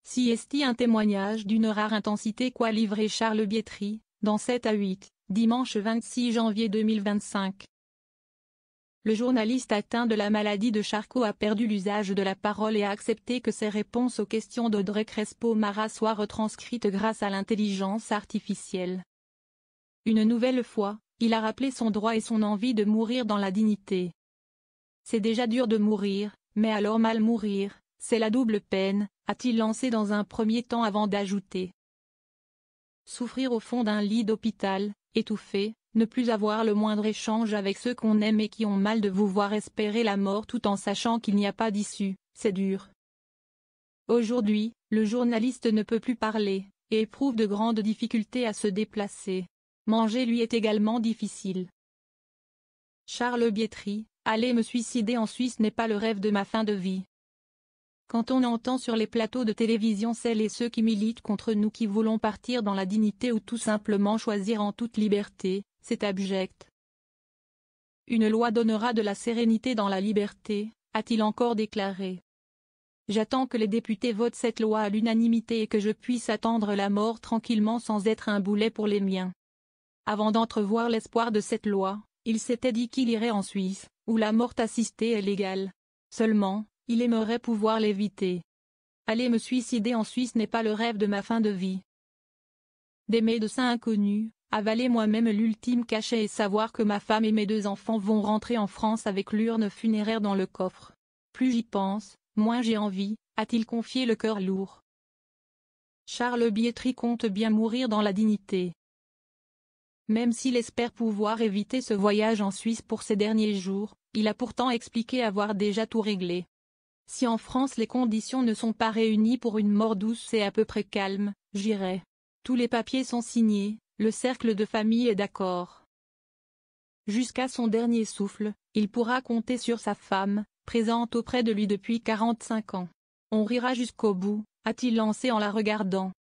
Si est un témoignage d'une rare intensité qu'a livré Charles Bietri, dans 7 à 8, dimanche 26 janvier 2025. Le journaliste atteint de la maladie de Charcot a perdu l'usage de la parole et a accepté que ses réponses aux questions d'Audrey Crespo-Mara soient retranscrites grâce à l'intelligence artificielle. Une nouvelle fois, il a rappelé son droit et son envie de mourir dans la dignité. C'est déjà dur de mourir, mais alors mal mourir, c'est la double peine, a-t-il lancé dans un premier temps avant d'ajouter. Souffrir au fond d'un lit d'hôpital, étouffé, ne plus avoir le moindre échange avec ceux qu'on aime et qui ont mal de vous voir espérer la mort tout en sachant qu'il n'y a pas d'issue, c'est dur. Aujourd'hui, le journaliste ne peut plus parler, et éprouve de grandes difficultés à se déplacer. Manger lui est également difficile. Charles Bietri, aller me suicider en Suisse n'est pas le rêve de ma fin de vie. Quand on entend sur les plateaux de télévision celles et ceux qui militent contre nous qui voulons partir dans la dignité ou tout simplement choisir en toute liberté, c'est abject. Une loi donnera de la sérénité dans la liberté, a-t-il encore déclaré. J'attends que les députés votent cette loi à l'unanimité et que je puisse attendre la mort tranquillement sans être un boulet pour les miens. Avant d'entrevoir l'espoir de cette loi, il s'était dit qu'il irait en Suisse, où la mort assistée est légale. Seulement, il aimerait pouvoir l'éviter. Aller me suicider en Suisse n'est pas le rêve de ma fin de vie. Des médecins inconnus, avaler moi-même l'ultime cachet et savoir que ma femme et mes 2 enfants vont rentrer en France avec l'urne funéraire dans le coffre. Plus j'y pense, moins j'ai envie, a-t-il confié le cœur lourd. Charles Bietri compte bien mourir dans la dignité. Même s'il espère pouvoir éviter ce voyage en Suisse pour ces derniers jours, il a pourtant expliqué avoir déjà tout réglé. Si en France les conditions ne sont pas réunies pour une mort douce et à peu près calme, j'irai. Tous les papiers sont signés, le cercle de famille est d'accord. Jusqu'à son dernier souffle, il pourra compter sur sa femme, présente auprès de lui depuis 45 ans. On rira jusqu'au bout, a-t-il lancé en la regardant.